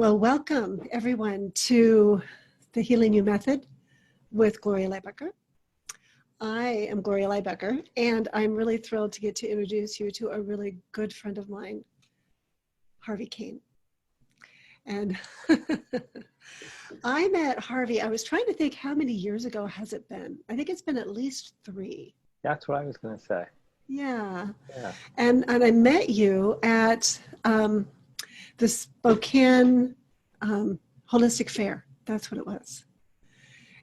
Well, welcome everyone to the Healing You Method with Gloria Lybecker. I am Gloria Lybecker, and I'm really thrilled to get to introduce you to a really good friend of mine, Harvey Caine. And I met Harvey, I was trying to think how many years ago has it been? I think it's been at least 3. That's what I was going to say. Yeah. Yeah. And I met you at the Spokane Holistic Fair. That's what it was.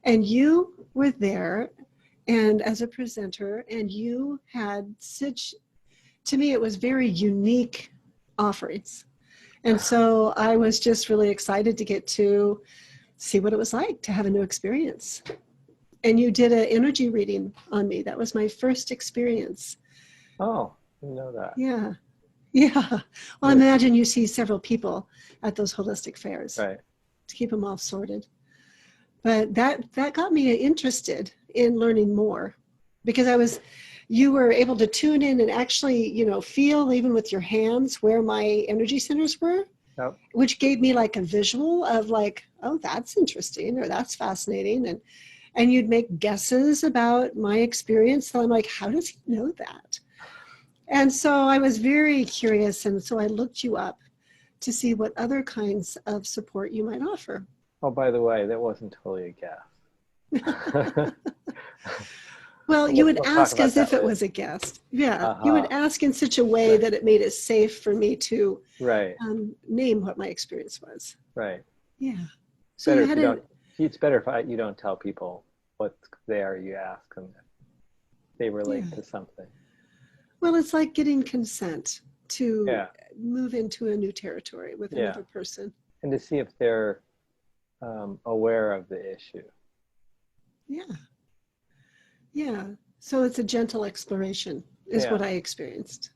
And you were there and as a presenter, and you had such, to me, it was very unique offerings. And so I was just really excited to get to see what it was like to have a new experience. And you did an energy reading on me. That was my first experience. Oh, I didn't know that. Yeah. Yeah. Well, imagine you see several people at those holistic fairs, right, to keep them all sorted. But that got me interested in learning more, because you were able to tune in and actually, feel even with your hands where my energy centers were, Yep. which gave me like a visual of like, oh, that's interesting, or that's fascinating. And you'd make guesses about my experience. So I'm like, how does he know that? And so I was very curious, and so I looked you up to see what other kinds of support you might offer. Oh, by the way, that wasn't totally a guess. Well, you would ask as if it later. was a guest. Yeah, you would ask in such a way that it made it safe for me to name what my experience was. Right. Yeah. So it's better if you don't tell people what's there. You ask them if they relate to something. Well, it's like getting consent to move into a new territory with another person. And to see if they're aware of the issue. Yeah. Yeah. So it's a gentle exploration is what I experienced.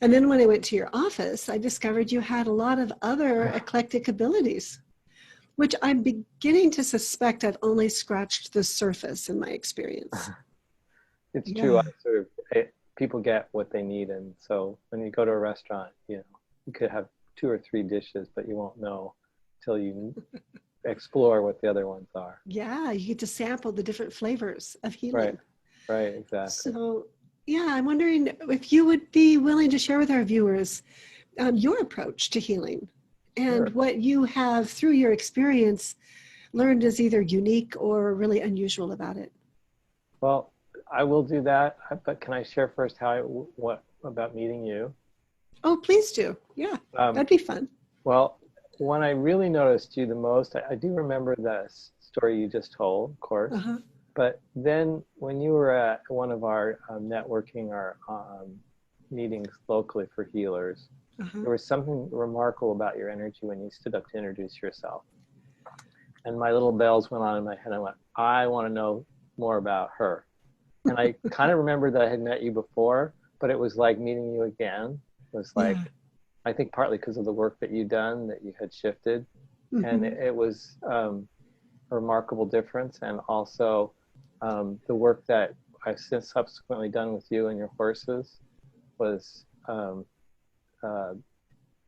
And then when I went to your office, I discovered you had a lot of other eclectic abilities, which I'm beginning to suspect I've only scratched the surface in my experience. It's true. People get what they need, and so when you go to a restaurant, you could have 2 or 3 dishes, but you won't know till you explore what the other ones are. Yeah, you get to sample the different flavors of healing. Right, exactly. So, I'm wondering if you would be willing to share with our viewers your approach to healing and what you have, through your experience, learned is either unique or really unusual about it. Well, I will do that, but can I share first what about meeting you? Oh, please do. Yeah, that'd be fun. Well, when I really noticed you the most, I do remember the story you just told, of course. But then when you were at one of our networking or meetings locally for healers, there was something remarkable about your energy when you stood up to introduce yourself. And my little bells went on in my head. I went, I want to know more about her. And I kind of remember that I had met you before, but it was like meeting you again. It was like, I think partly because of the work that you'd done, that you had shifted. And it was a remarkable difference. And also the work that I've since subsequently done with you and your horses was,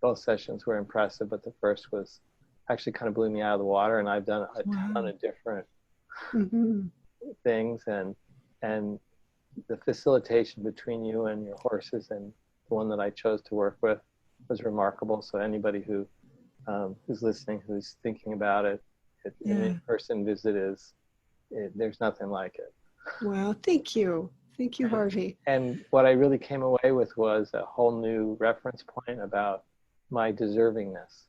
both sessions were impressive, but the first was actually kind of blew me out of the water. And I've done a ton of different things, and the facilitation between you and your horses and the one that I chose to work with was remarkable. So anybody who's listening, who's thinking about it, an in-person visit there's nothing like it. Wow, thank you. Thank you, Harvey. And what I really came away with was a whole new reference point about my deservingness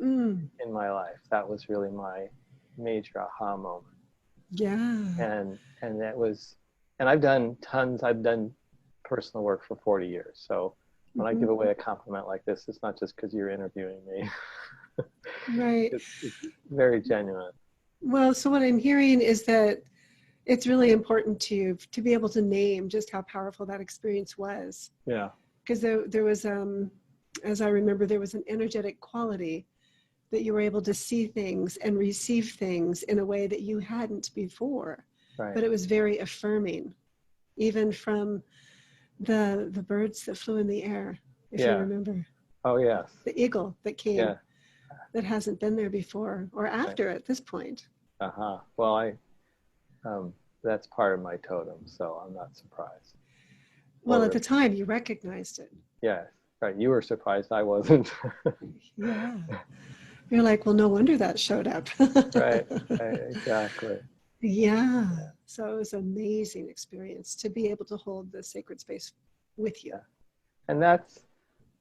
in my life. That was really my major aha moment. Yeah. And that was, and I've done personal work for 40 years. So when I give away a compliment like this, it's not just because you're interviewing me. Right. It's very genuine. Well, so what I'm hearing is that it's really important to you to be able to name just how powerful that experience was. Yeah. Because there was, as I remember, there was an energetic quality that you were able to see things and receive things in a way that you hadn't before. Right. But it was very affirming, even from the birds that flew in the air, if you remember. Oh, yes. The eagle that came. Yeah, that hasn't been there before or after at this point. Well, that's part of my totem, so I'm not surprised. Well, at the time you recognized it. Yes, right. You were surprised, I wasn't. Yeah. You're like, well, no wonder that showed up. Right, exactly. Yeah. So it was an amazing experience to be able to hold the sacred space with you. Yeah. And that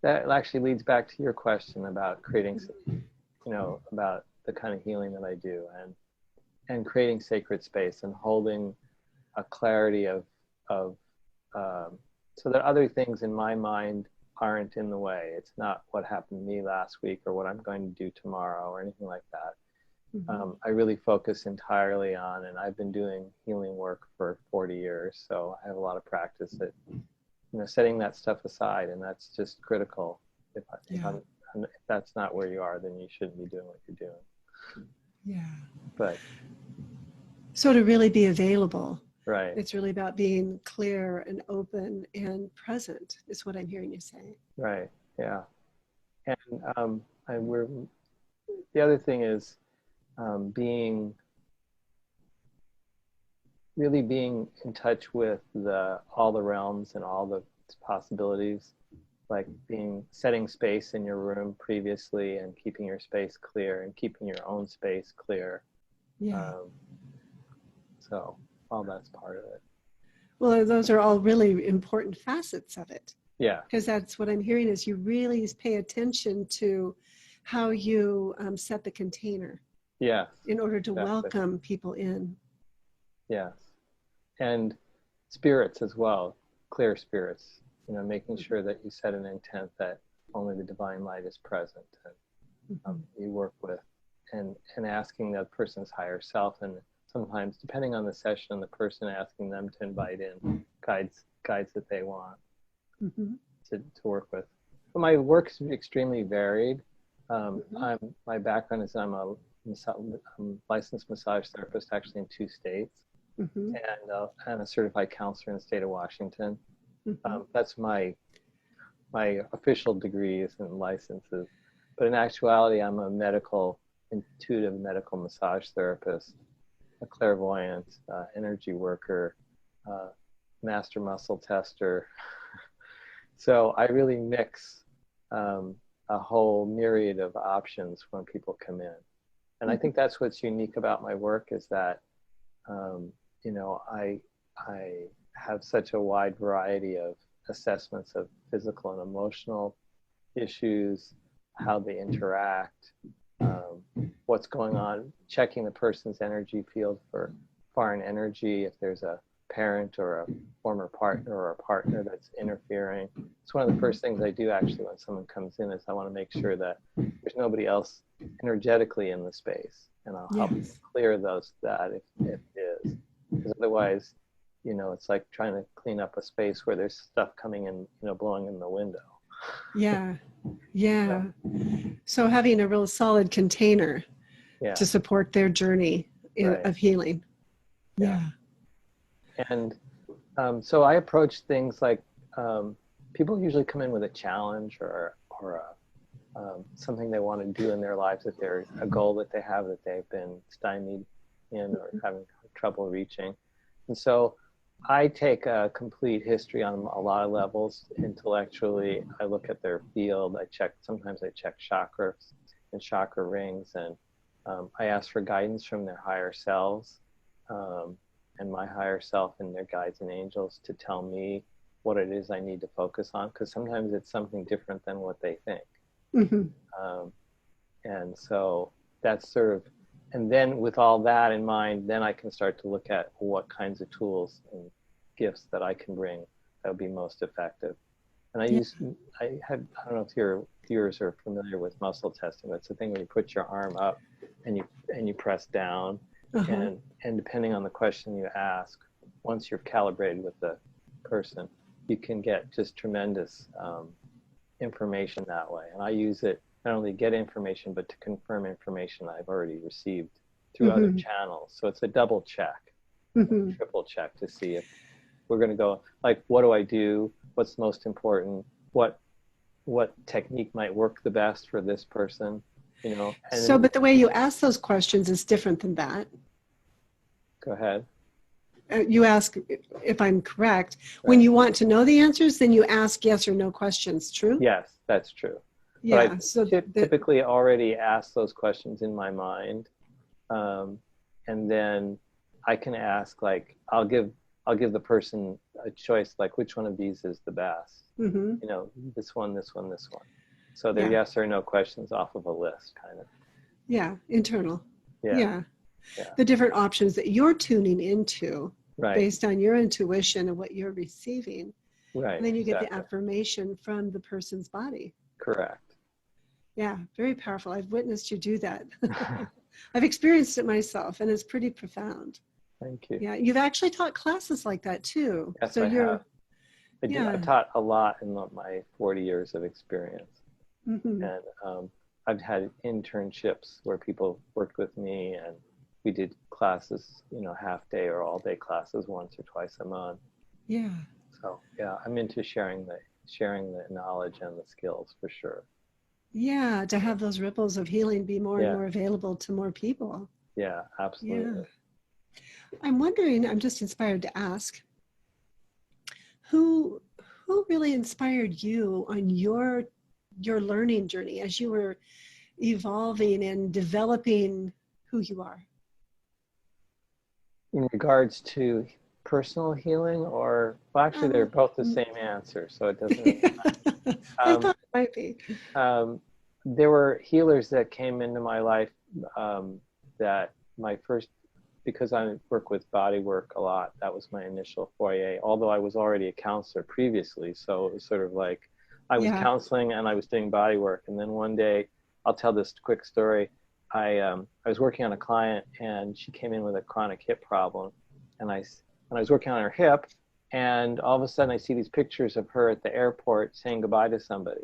actually leads back to your question about creating, about the kind of healing that I do, and creating sacred space and holding a clarity of so that other things in my mind aren't in the way. It's not what happened to me last week or what I'm going to do tomorrow or anything like that. I really focus entirely on, and I've been doing healing work for 40 years, so I have a lot of practice at setting that stuff aside, and that's just critical. If that's not where you are, then you shouldn't be doing what you're doing. Yeah. But so to really be available, right, it's really about being clear and open and present, is what I'm hearing you say. Right. Yeah. And the other thing is really being in touch with all the realms and all the possibilities, like setting space in your room previously and keeping your space clear and keeping your own space clear. Yeah. So all that's part of it. Well, those are all really important facets of it. Yeah. Because that's what I'm hearing is you really pay attention to how you set the container. Yeah. In order to welcome people in. Yes. And spirits as well, clear spirits, making sure that you set an intent that only the divine light is present and you work with, and asking that person's higher self, and sometimes, depending on the session, the person asking them to invite in guides that they want to work with. But my work is extremely varied. My background is I'm a licensed massage therapist, actually in 2 states, and a certified counselor in the state of Washington. That's my official degrees and licenses. But in actuality, I'm a intuitive medical massage therapist, a clairvoyant, energy worker, master muscle tester. So I really mix a whole myriad of options when people come in. And I think that's what's unique about my work is that, I have such a wide variety of assessments of physical and emotional issues, how they interact, what's going on, checking the person's energy field for foreign energy, if there's a parent or a former partner or a partner that's interfering. It's one of the first things I do actually when someone comes in is I want to make sure that there's nobody else energetically in the space, and I'll help clear that if it is, because otherwise it's like trying to clean up a space where there's stuff coming in, blowing in the window. Yeah. So having a real solid container to support their journey of healing. Yeah. And so I approach things like people usually come in with a challenge or something they want to do in their lives, that they're a goal that they have that they've been stymied in or having trouble reaching. And so I take a complete history on a lot of levels. Intellectually, I look at their field. Sometimes I check chakras and chakra rings, and I ask for guidance from their higher selves and my higher self and their guides and angels to tell me what it is I need to focus on, because sometimes it's something different than what they think. And so that's and then with all that in mind, then I can start to look at what kinds of tools and gifts that I can bring that would be most effective. And I don't know if your viewers are familiar with muscle testing, but it's the thing where you put your arm up and you press down, and depending on the question you ask, once you're calibrated with the person, you can get just tremendous information that way. And I use it not only to get information, but to confirm information I've already received through other channels. So it's a double check, triple check to see if we're going to go, like, what do I do? What's most important? What technique might work the best for this person? you know. And So, but the way you ask those questions is different than that. go ahead. You ask, if I'm correct, Right. when you want to know the answers, then you ask yes or no questions. True? Yes, that's true. Yeah. But I So typically already ask those questions in my mind, and then I can ask, like, I'll give the person a choice, like, which one of these is the best? mm-hmm. You know, this one, this one, this one. So they're yes or no questions off of a list, kind of. Yeah, internal. Yeah. The different options that you're tuning into Right. based on your intuition and what you're receiving. Right. And then you exactly. get the affirmation from the person's body. Correct. Yeah, very powerful. I've witnessed you do that. I've experienced it myself, and it's pretty profound. Thank you. Yeah, you've actually taught classes like that too. Yes, So I you're, have. I taught a lot in my 40 years of experience. mm-hmm. And I've had internships where people worked with me, and we did classes, you know, half day or all day classes once or twice a month. Yeah. So yeah, I'm into sharing the knowledge and the skills for sure. Yeah, to have those ripples of healing be more and more available to more people. Yeah, absolutely. Yeah. I'm wondering, I'm just inspired to ask, who really inspired you on your learning journey as you were evolving and developing who you are? In regards to personal healing, or well, actually they're both the same answer, so it doesn't really matter. I thought it might be. There were healers that came into my life that my first, because I work with body work a lot, that was my initial foray, although I was already a counselor previously. So it was sort of like I was counseling and I was doing body work. And then one day, I'll tell this quick story. I was working on a client, and she came in with a chronic hip problem. And I was working on her hip, and all of a sudden I see these pictures of her at the airport saying goodbye to somebody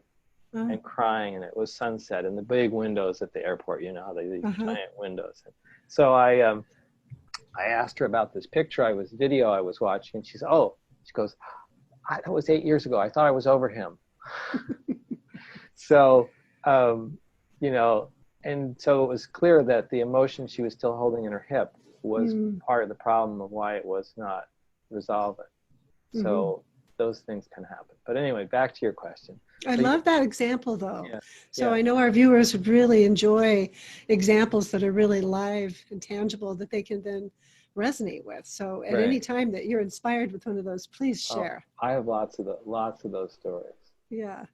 and crying, and it was sunset and the big windows at the airport, you know how they these giant windows. And so I asked her about this video I was watching, and she goes, that was 8 years ago. I thought I was over him. So, you know, and so it was clear that the emotion she was still holding in her hip was part of the problem of why it was not resolving. So those things can happen. But anyway, back to your question. I love that example, though. Yeah, so I know our viewers would really enjoy examples that are really live and tangible that they can then resonate with. So at any time that you're inspired with one of those, please share. I have lots of those stories. Yeah. In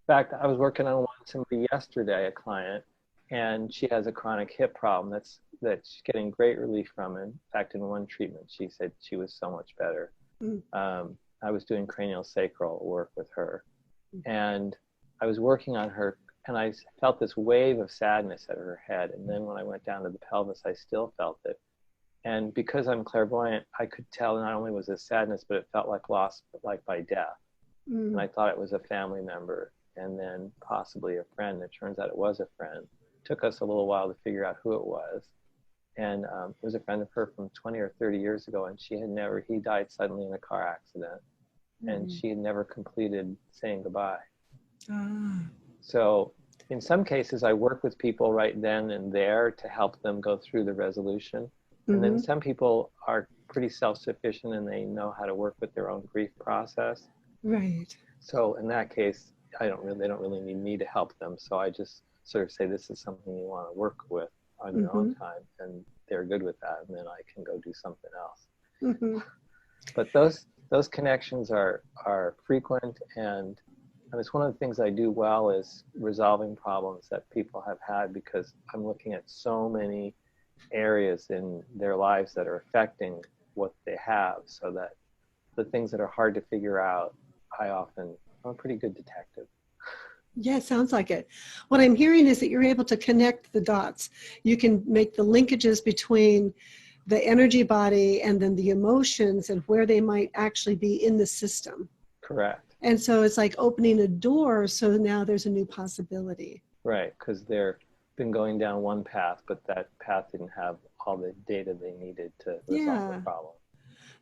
fact, I was working on somebody yesterday, a client, and she has a chronic hip problem that she's getting great relief from. In fact, in one treatment, she said she was so much better. I was doing cranial sacral work with her, and I was working on her, and I felt this wave of sadness at her head. And then when I went down to the pelvis, I still felt it. And because I'm clairvoyant, I could tell not only was it sadness, but it felt like loss, like by death. And I thought it was a family member, and then possibly a friend. It turns out it was a friend. It took us a little while to figure out who it was. And it was a friend of her from 20 or 30 years ago, and he died suddenly in a car accident. And she had never completed saying goodbye. So in some cases, I work with people right then and there to help them go through the resolution. And then some people are pretty self-sufficient, and they know how to work with their own grief process. Right. So in that case, they don't really need me to help them. So I just sort of say, this is something you want to work with on your own time, and they're good with that, and then I can go do something else. But those connections are frequent, and it's one of the things I do well is resolving problems that people have had, because I'm looking at so many areas in their lives that are affecting what they have, so that the things that are hard to figure out, I'm a pretty good detective. Yeah, sounds like it. What I'm hearing is that you're able to connect the dots. You can make the linkages between the energy body and then the emotions and where they might actually be in the system. Correct. And so it's like opening a door, so now there's a new possibility. Right, because they've been going down one path, but that path didn't have all the data they needed to resolve the problem.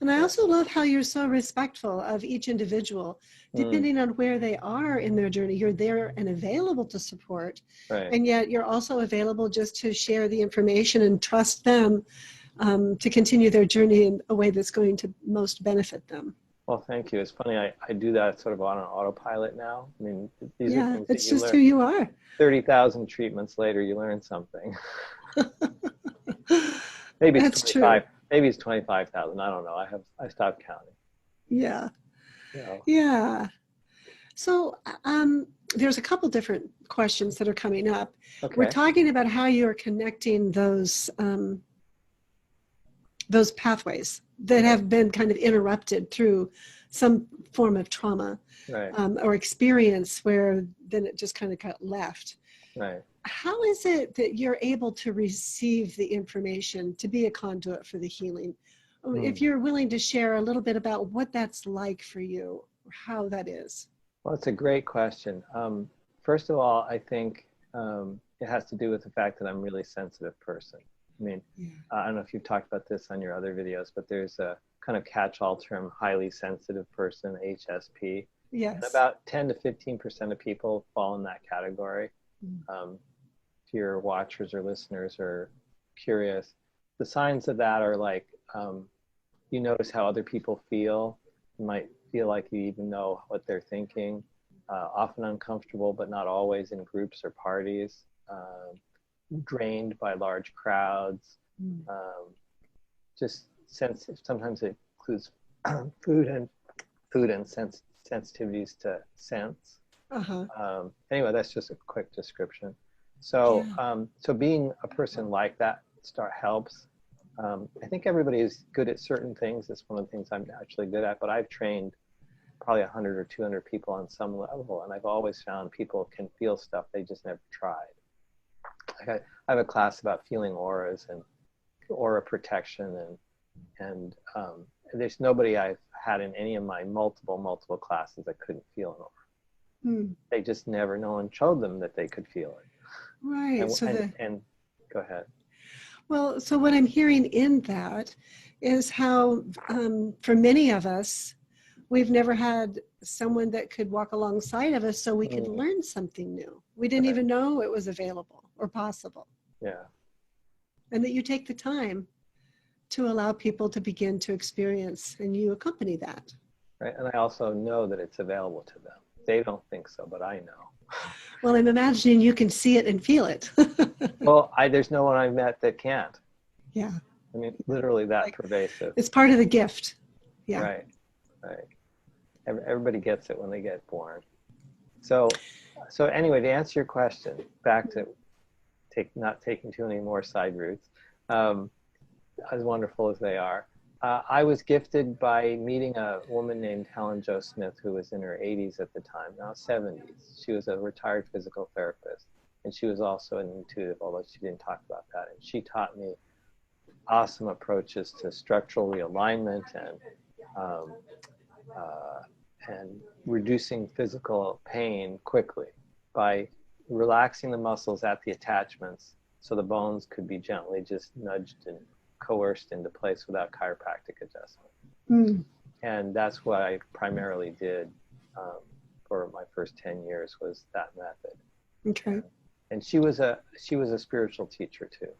And I also love how you're so respectful of each individual, depending on where they are in their journey. You're there and available to support, Right. and yet you're also available just to share the information and trust them to continue their journey in a way that's going to most benefit them. Well, thank you. It's funny, I do that sort of on an autopilot now. I mean, these are things that it's you just learn. who you are. 30,000 treatments later, you learn something. Maybe it's That's 25. true. Maybe it's 25,000. I don't know. I stopped counting. Yeah. So. Yeah. So there's a couple different questions that are coming up. Okay. We're talking about how you're connecting those pathways that have been kind of interrupted through some form of trauma, right. Or experience where then it just kind of got left. Right. How is it that you're able to receive the information to be a conduit for the healing? If you're willing to share a little bit about what that's like for you, or how that is. Well, it's a great question. First of all, I think it has to do with the fact that I'm a really sensitive person. I mean, I don't know if you've talked about this on your other videos, but there's a kind of catch-all term, highly sensitive person, HSP. Yes. And about 10 to 15% of people fall in that category. If your watchers or listeners are curious, the signs of that are like, you notice how other people feel. You might feel like you even know what they're thinking. Often uncomfortable, but not always in groups or parties. Drained by large crowds. Just sometimes it includes food and sensitivities to sense. Anyway, that's just a quick description. So, so being a person like that helps. I think everybody is good at certain things. It's one of the things I'm actually good at, but I've trained probably 100 or 200 people on some level, and I've always found people can feel stuff they just never tried. Like I have a class about feeling auras and aura protection, and there's nobody I've had in any of my multiple classes that couldn't feel an aura. They just never, no one showed them that they could feel it. Right. And go ahead. Well, so what I'm hearing in that is how, for many of us, we've never had someone that could walk alongside of us so we could learn something new. We didn't even know it was available or possible. Yeah. And that you take the time to allow people to begin to experience, and you accompany that. Right. And I also know that it's available to them. They don't think so, but I know. Well, I'm imagining you can see it and feel it. Well, there's no one I've met that can't. Yeah. I mean, literally that pervasive. It's part of the gift. Yeah. Right. Right. Everybody gets it when they get born. So anyway, to answer your question, back to not taking too many more side routes, as wonderful as they are. I was gifted by meeting a woman named Helen Jo Smith, who was in her 80s at the time, now 70s. She was a retired physical therapist, and she was also an intuitive, although she didn't talk about that. And she taught me awesome approaches to structural realignment and reducing physical pain quickly by relaxing the muscles at the attachments so the bones could be gently just nudged and coerced into place without chiropractic adjustment. And that's what I primarily did for my first 10 years was that method. Okay. And she was a spiritual teacher too.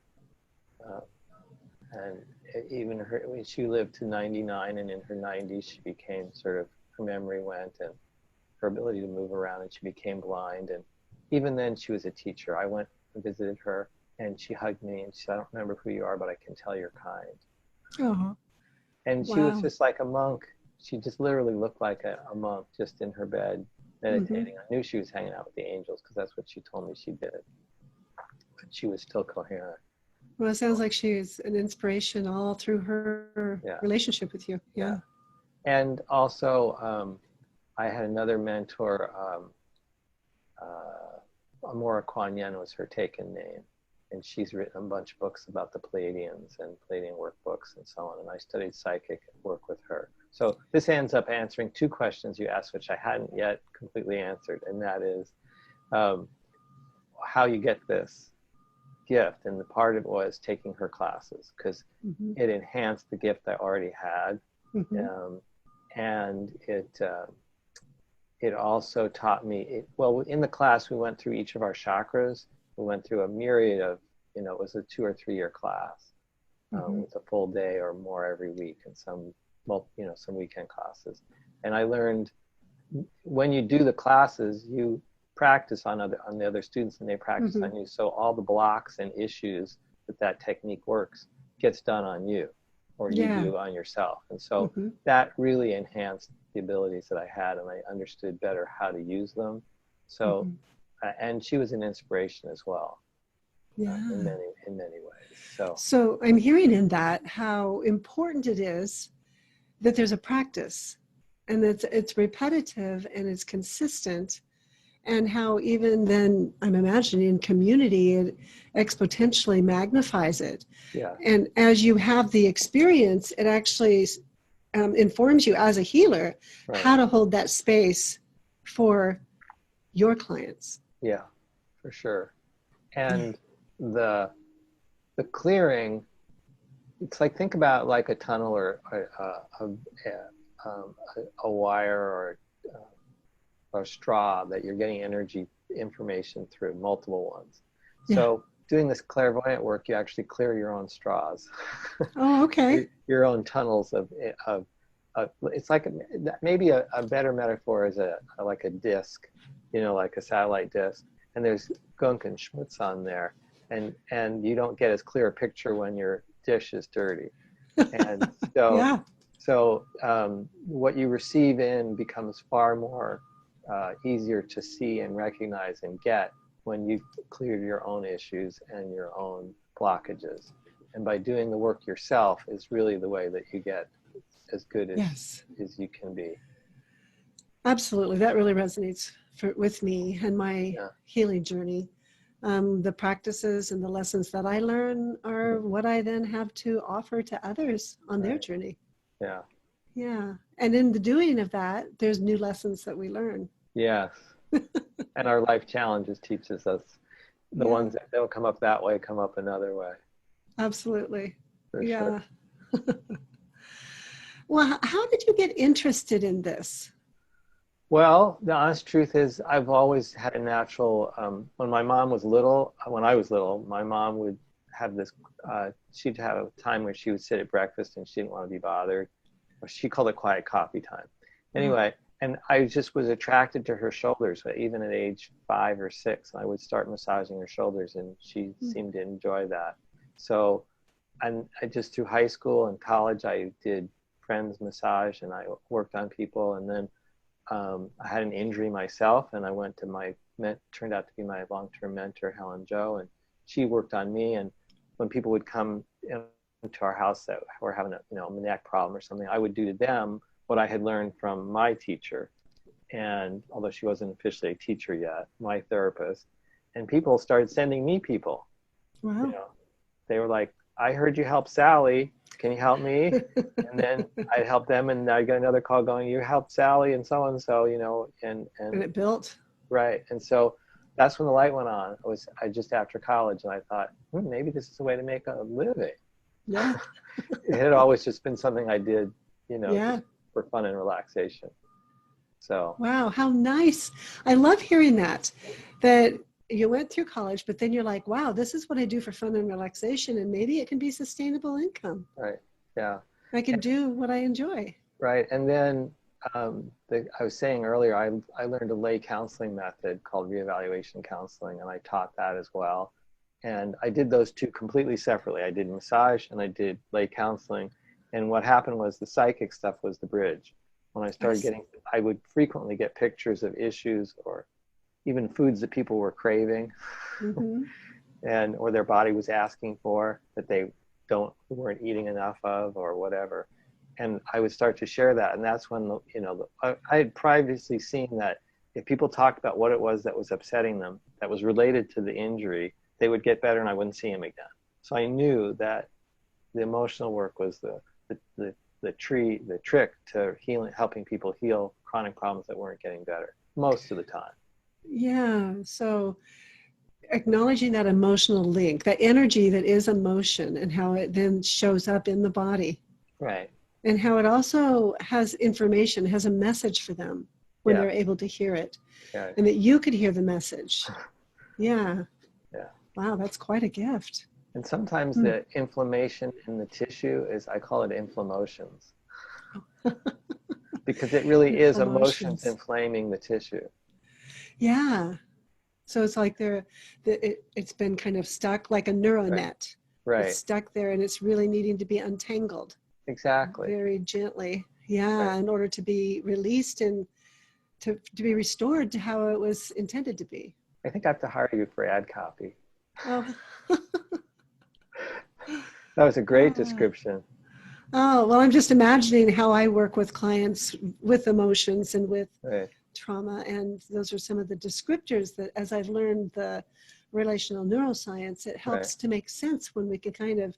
And even she lived to 99, and in her 90s she became sort of, her memory went and her ability to move around, and she became blind. And even then she was a teacher. I went and visited her, and she hugged me and she said, "I don't remember who you are, but I can tell you're kind." Oh. And she was just like a monk. She just literally looked like a monk just in her bed meditating. I knew she was hanging out with the angels because that's what she told me she did. But she was still coherent. Well, it sounds like she's an inspiration all through her relationship with you. Yeah. And also, I had another mentor, Amora Kuan Yin was her taken name. And she's written a bunch of books about the Pleiadians and Pleiadian workbooks and so on. And I studied psychic work with her. So this ends up answering two questions you asked, which I hadn't yet completely answered. And that is how you get this gift. And the part of it was taking her classes, because it enhanced the gift I already had. And it also taught me, well, in the class, we went through each of our chakras. We went through a myriad of, it was a 2 or 3 year class. With a full day or more every week, and some weekend classes. And I learned when you do the classes, you practice on the other students, and they practice on you. So all the blocks and issues that technique works gets done on you, or you do on yourself. And so that really enhanced the abilities that I had, and I understood better how to use them. So, and she was an inspiration as well. In many ways. So I'm hearing in that how important it is that there's a practice, and that it's repetitive and it's consistent, and how even then I'm imagining community, it exponentially magnifies it. Yeah. And as you have the experience, it actually informs you as a healer how to hold that space for your clients. Yeah, for sure. And the clearing, it's like, think about like a tunnel or a wire or a straw that you're getting energy information through, multiple ones. So doing this clairvoyant work, you actually clear your own straws. Oh, okay. Your own tunnels of it's like maybe a better metaphor is like a disc, like a satellite disc, and there's gunk and schmutz on there. And you don't get as clear a picture when your dish is dirty. And so, what you receive in becomes far more easier to see and recognize and get when you've cleared your own issues and your own blockages. And by doing the work yourself is really the way that you get as good as you can be. Absolutely. That really resonates with me and my healing journey. The practices and the lessons that I learn are what I then have to offer to others on their journey. Yeah. Yeah. And in the doing of that, there's new lessons that we learn. Yes. And our life challenges teaches us the ones that don't come up that way come up another way. Absolutely. For sure. Well, how did you get interested in this? Well, the honest truth is I've always had a natural, when I was little, my mom would have this, she'd have a time where she would sit at breakfast and she didn't want to be bothered. Or she called it quiet coffee time. Anyway, and I just was attracted to her shoulders, even at age 5 or 6. I would start massaging her shoulders, and she seemed to enjoy that. So, and I just through high school and college, I did friends massage, and I worked on people, and then I had an injury myself, and I went to turned out to be my long-term mentor, Helen Jo, and she worked on me. And when people would come into our house that were having a neck problem or something, I would do to them what I had learned from my teacher. And although she wasn't officially a teacher yet, my therapist, and people started sending me people. Wow. They were like, I heard you help Sally. Can you help me? And then I'd help them, and I got another call going, you helped Sally and so, and it built. Right. And so that's when the light went on. I just after college, and I thought, maybe this is a way to make a living. Yeah. It had always just been something I did, just for fun and relaxation. So. Wow, how nice. I love hearing that you went through college, but then you're like, wow, this is what I do for fun and relaxation, and maybe it can be sustainable income. Right. Yeah. I can do what I enjoy. Right. And then I was saying earlier, I learned a lay counseling method called reevaluation counseling, and I taught that as well. And I did those two completely separately. I did massage and I did lay counseling. And what happened was the psychic stuff was the bridge. When I started I would frequently get pictures of issues or even foods that people were craving or their body was asking for that they weren't eating enough of or whatever. And I would start to share that. And that's when, I had previously seen that if people talked about what it was that was upsetting them, that was related to the injury, they would get better and I wouldn't see them again. So I knew that the emotional work was the trick to helping people heal chronic problems that weren't getting better most of the time. Yeah. So acknowledging that emotional link, that energy that is emotion and how it then shows up in the body. Right. And how it also has information, has a message for them when Yeah. they're able to hear it. Yeah. And that you could hear the message. Yeah. Yeah. Wow, that's quite a gift. And sometimes the inflammation in the tissue is, I call it inflammations. Because it really is emotions Emotions. inflaming the tissue. Yeah. So it's like it's been kind of stuck like a neural Right. net. Right. It's stuck there and it's really needing to be untangled. Exactly. Very gently. Yeah. Right. In order to be released and to be restored to how it was intended to be. I think I have to hire you for ad copy. Oh. That was a great Ah. description. Oh, well, I'm just imagining how I work with clients with emotions and with Right. trauma. And those are some of the descriptors that, as I've learned the relational neuroscience, it helps to make sense when we can kind of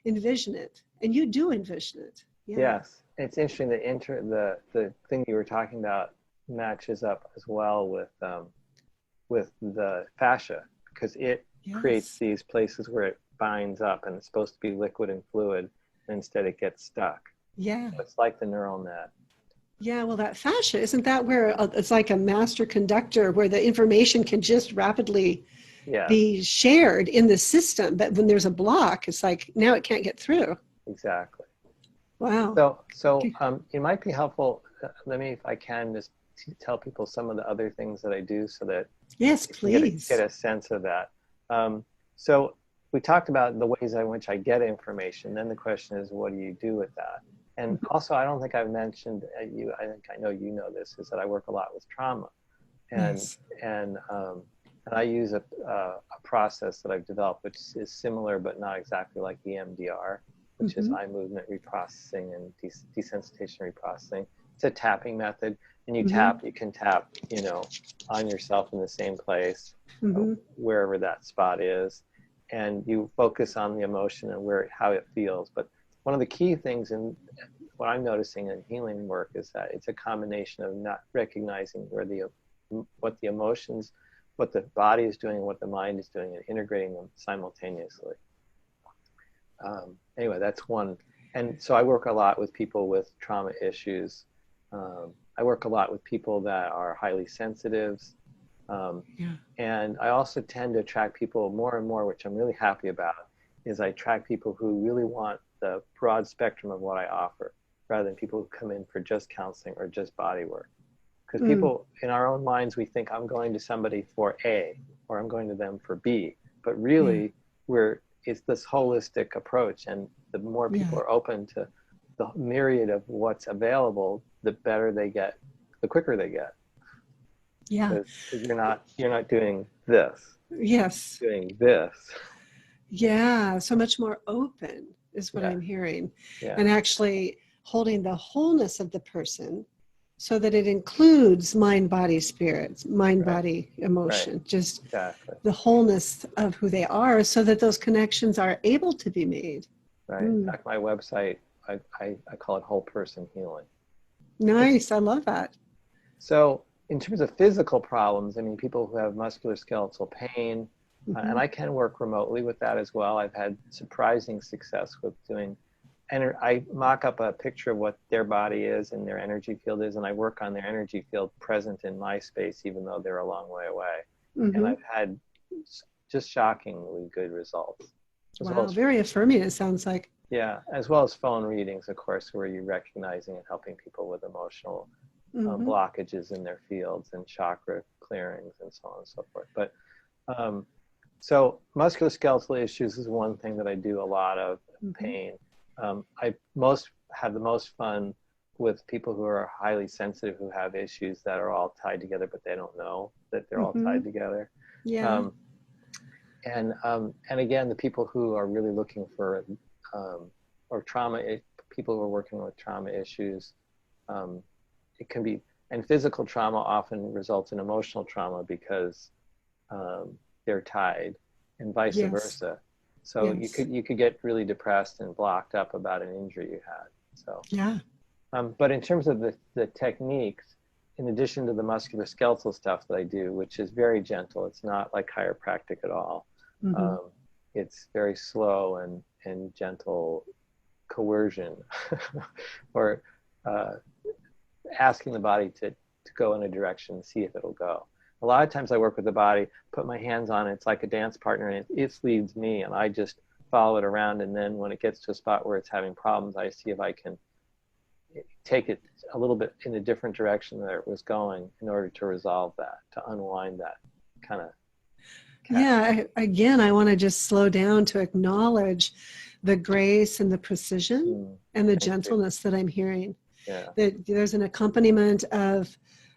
envision it. And you do envision it. Yeah. Yes. It's interesting that the thing you were talking about matches up as well with the fascia, because it creates these places where it binds up and it's supposed to be liquid and fluid, and instead it gets stuck. Yeah. So it's like the neural net. Yeah, well, that fascia, isn't that where it's like a master conductor where the information can just rapidly be shared in the system? But when there's a block, it's like now it can't get through. Exactly. Wow. So it might be helpful, let me, if I can, just tell people some of the other things that I do so that yes, please get a sense of that. So we talked about the ways in which I get information. Then the question is, what do you do with that? And also, I don't think I've mentioned I think I know you know this, is that I work a lot with trauma, and I use a process that I've developed, which is similar but not exactly like EMDR, which is eye movement reprocessing and desensitization reprocessing. It's a tapping method, and you can tap, on yourself in the same place, wherever that spot is, and you focus on the emotion and how it feels. But one of the key things in what I'm noticing in healing work is that it's a combination of not recognizing what the emotions, what the body is doing, what the mind is doing, and integrating them simultaneously. Anyway, that's one. And so I work a lot with people with trauma issues. I work a lot with people that are highly sensitives. And I also tend to attract people more and more, which I'm really happy about, is I attract people who really want the broad spectrum of what I offer, rather than people who come in for just counseling or just body work. Because people, in our own minds, we think I'm going to somebody for A, or I'm going to them for B. But really, it's this holistic approach, and the more people are open to the myriad of what's available, the better they get, the quicker they get. Yeah. Because you're not doing this. Yes. You're doing this. Yeah. So much more open is what I'm hearing. Yeah. And actually holding the wholeness of the person so that it includes mind, body, spirit, mind, body, emotion, just the wholeness of who they are, so that those connections are able to be made. Right. In fact, my website, I call it Whole Person Healing. Nice. I love that. So in terms of physical problems, I mean, people who have musculoskeletal pain, and I can work remotely with that as well. I've had surprising success with doing, and I mock up a picture of what their body is and their energy field is, and I work on their energy field present in my space, even though they're a long way away. And I've had just shockingly good results. Wow, very affirming, it sounds like. Yeah, as well as phone readings, of course, where you're recognizing and helping people with emotional blockages in their fields and chakra clearings and so on and so forth. But so musculoskeletal issues is one thing that I do a lot of, pain. I have the most fun with people who are highly sensitive, who have issues that are all tied together, but they don't know that they're all tied together. Yeah. And again, the people who are really looking for or trauma, people who are working with trauma issues, it can be, and physical trauma often results in emotional trauma because they're tied, and vice versa. So you could get really depressed and blocked up about an injury you had. So but in terms of the techniques, in addition to the musculoskeletal stuff that I do, which is very gentle, it's not like chiropractic at all. It's very slow and gentle coercion or asking the body to go in a direction and see if it'll go. A lot of times I work with the body, put my hands on it, it's like a dance partner, and it leads me, and I just follow it around, and then when it gets to a spot where it's having problems, I see if I can take it a little bit in a different direction that it was going in order to resolve that, to unwind that kind of. Yeah, again, I want to just slow down to acknowledge the grace and the precision and the gentleness that I'm hearing. Yeah. That there's an accompaniment of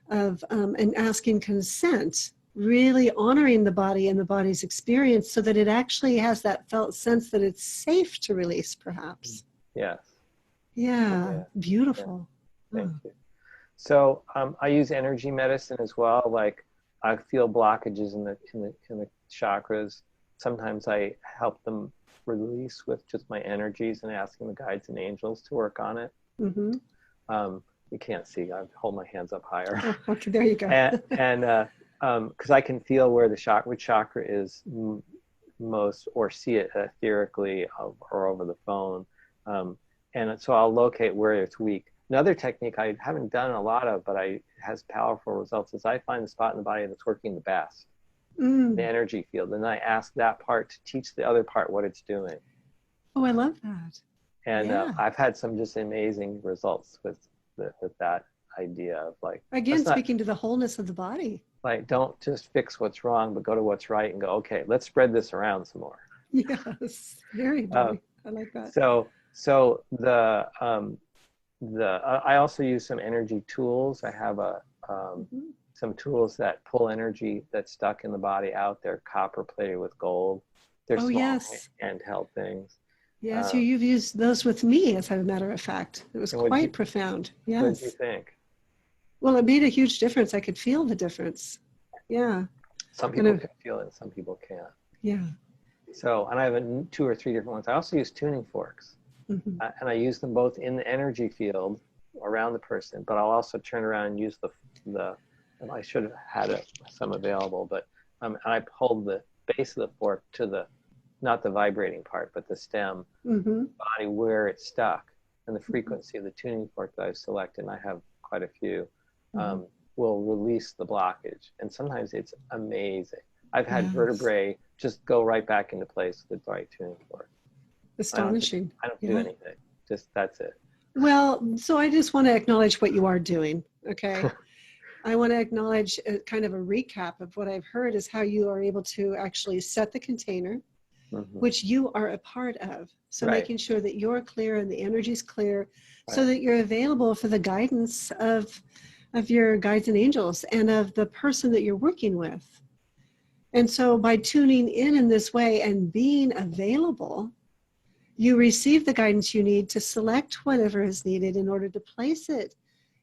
and asking consent, really honoring the body and the body's experience so that it actually has that felt sense that it's safe to release, perhaps. Yes. Yeah. Beautiful. Yeah. Thank you. So I use energy medicine as well. Like I feel blockages in the chakras. Sometimes I help them release with just my energies and asking the guides and angels to work on it. Mm-hmm. You can't see. I hold my hands up higher. Oh, okay, there you go. and because I can feel where which chakra is most, or see it etherically or over the phone. And so I'll locate where it's weak. Another technique I haven't done a lot of, but has powerful results, is I find the spot in the body that's working the best, the energy field, and I ask that part to teach the other part what it's doing. Oh, I love that. And I've had some just amazing results with that idea of like, again, speaking to the wholeness of the body. Like, don't just fix what's wrong, but go to what's right and go, okay, let's spread this around some more. Yes, very. I like that. So I also use some energy tools. I have some tools that pull energy that's stuck in the body out. They're copper plated with gold. They're small handheld things. Yes, you've used those with me, as a matter of fact. It was quite profound. Yes. What did you think? Well, it made a huge difference. I could feel the difference. Yeah. Some people can feel it, some people can't. Yeah. So, and I have 2 or 3 different ones. I also use tuning forks. And I use them both in the energy field around the person, but I'll also turn around and use the and I should have had some available, but I hold the base of the fork to not the vibrating part, but the stem body where it's stuck, and the frequency of the tuning fork that I've selected, and I have quite a few, will release the blockage. And sometimes it's amazing. I've had vertebrae just go right back into place with the right tuning fork. Astonishing. I don't do anything. Just that's it. Well, so I just want to acknowledge what you are doing. Okay. I want to acknowledge kind of a recap of what I've heard is how you are able to actually set the container, which you are a part of. So making sure that you're clear and the energy's clear so that you're available for the guidance of your guides and angels and of the person that you're working with. And so by tuning in this way and being available, you receive the guidance you need to select whatever is needed in order to place it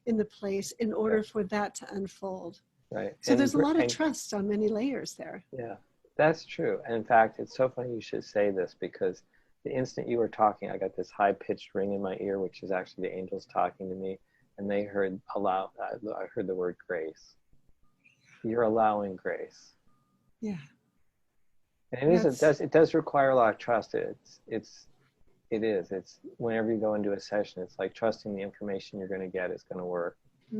in the place in order for that to unfold. Right. So there's a lot of trust on many layers there. Yeah, that's true. And in fact, it's so funny you should say this, because the instant you were talking, I got this high-pitched ring in my ear, which is actually the angels talking to me, and they heard I heard the word grace. You're allowing grace. Yeah. And it does require a lot of trust. It's whenever you go into a session, it's like trusting the information you're going to get is going to work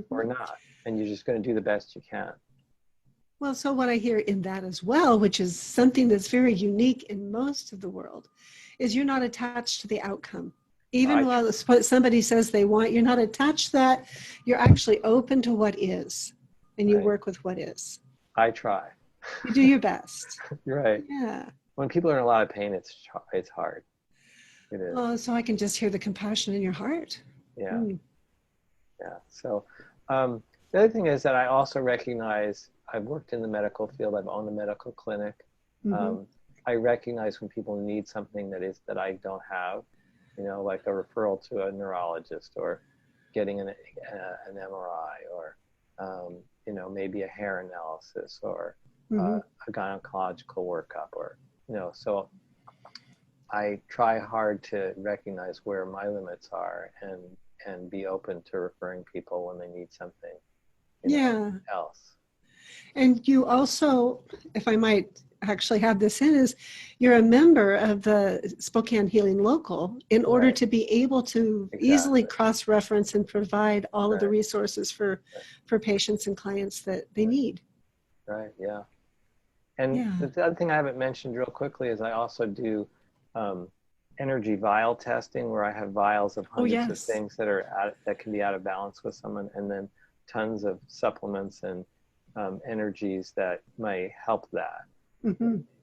or not. And you're just going to do the best you can. Well, so what I hear in that as well, which is something that's very unique in most of the world, is you're not attached to the outcome. Even while somebody says they want, you're not attached to that. You're actually open to what is, and you work with what is. I try. You do your best. You're right. Yeah. When people are in a lot of pain, it's hard. It is. Oh, so I can just hear the compassion in your heart. Yeah. Yeah. So the other thing is that I also recognize, I've worked in the medical field. I've owned a medical clinic. I recognize when people need something that I don't have, like a referral to a neurologist, or getting an MRI, or, maybe a hair analysis, or a gynecological workup, or, so I try hard to recognize where my limits are and be open to referring people when they need something else. And you also, if I might actually have this in is you're a member of the Spokane Healing Local in order Right. to be able to easily cross-reference and provide all of the resources for patients and clients that they need. Right, yeah. And the other thing I haven't mentioned real quickly is I also do energy vial testing, where I have vials of hundreds of things that can be out of balance with someone, and then tons of supplements and energies that may help that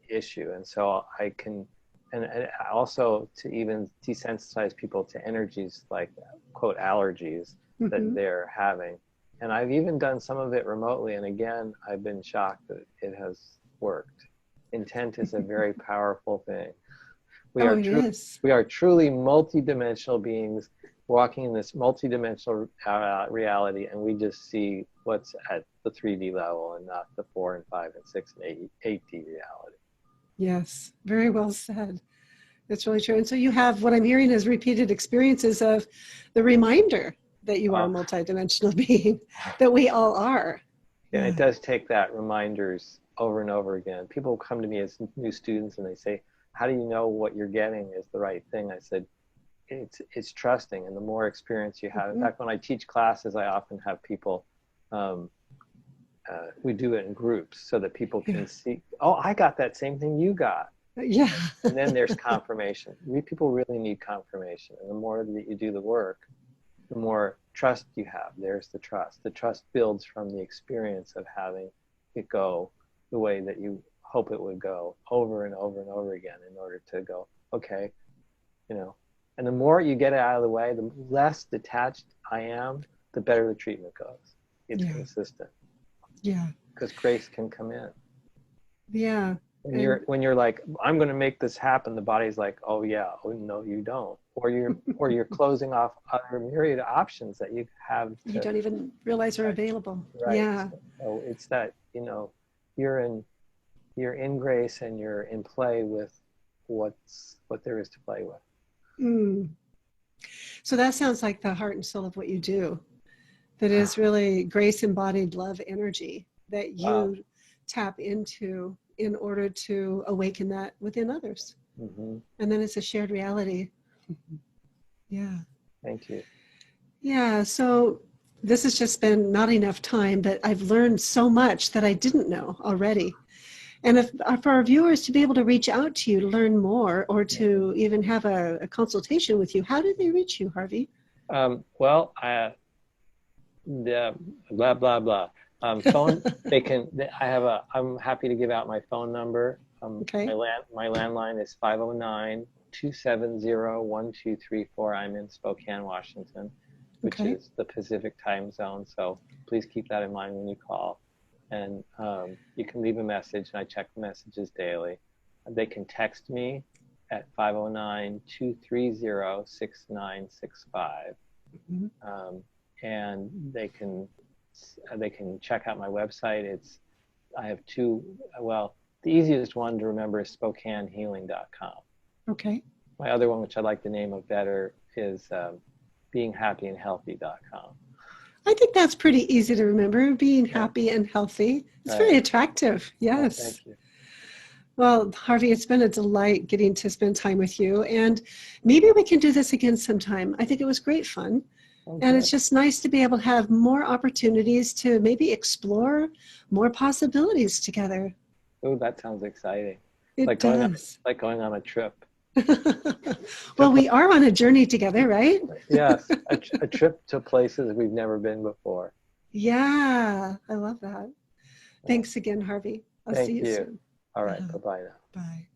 issue. And so I can, and also to even desensitize people to energies like, quote, allergies that they're having. And I've even done some of it remotely, and again, I've been shocked that it has worked. Intent is a very powerful thing. We are truly multidimensional beings walking in this multidimensional reality, and we just see what's at the 3D level and not the 4 and 5 and 6 and 8D reality. Yes, very well said. That's really true. And so you have, what I'm hearing is repeated experiences of the reminder that you are a multidimensional being, that we all are. Yeah, it does take that reminders over and over again. People come to me as new students and they say, how do you know what you're getting is the right thing? I said, it's trusting, and the more experience you have. In fact, when I teach classes, I often have people, we do it in groups so that people can see, oh, I got that same thing you got. Yeah. And then there's confirmation. People really need confirmation. And the more that you do the work, the more trust you have. There's the trust. The trust builds from the experience of having it go the way that you hope it would go over and over and over again, in order to go, okay, you know. And the more you get it out of the way, the less detached I am, the better the treatment goes. It's consistent. Yeah. Because grace can come in. Yeah. When you're like, I'm going to make this happen, the body's like, oh yeah, oh no, you don't. Or you're closing off other myriad options that you have. You don't even realize are available. Right. Yeah. So it's that, you know, you're in grace, and you're in play with what there is to play with. So that sounds like the heart and soul of what you do. That is really grace embodied love energy that you tap into in order to awaken that within others. And then it's a shared reality. Yeah. Thank you. Yeah. So this has just been not enough time, but I've learned so much that I didn't know already. And if for our viewers to be able to reach out to you to learn more, or to even have a consultation with you, how do they reach you, Harvey? Well, blah blah blah. Phone. I'm happy to give out my phone number. Okay. My landline is 509-270-1234. I'm in Spokane, Washington, which is the Pacific time zone. So please keep that in mind when you call. And you can leave a message, and I check the messages daily. They can text me at 509-230-6965. And they can check out my website. I have two. Well, the easiest one to remember is SpokaneHealing.com. Okay. My other one, which I like the name of better, is BeingHappyAndHealthy.com. I think that's pretty easy to remember. Being happy and healthy. It's very attractive. Yes. Oh, thank you. Well, Harvey, it's been a delight getting to spend time with you. And maybe we can do this again sometime. I think it was great fun. Okay. And it's just nice to be able to have more opportunities to maybe explore more possibilities together. Oh, that sounds exciting. It does. Like going on a trip. Well, we are on a journey together, right? Yes, a trip to places we've never been before. Yeah, I love that. Thanks again, Harvey. I'll see you soon. All right, bye-bye now. Bye.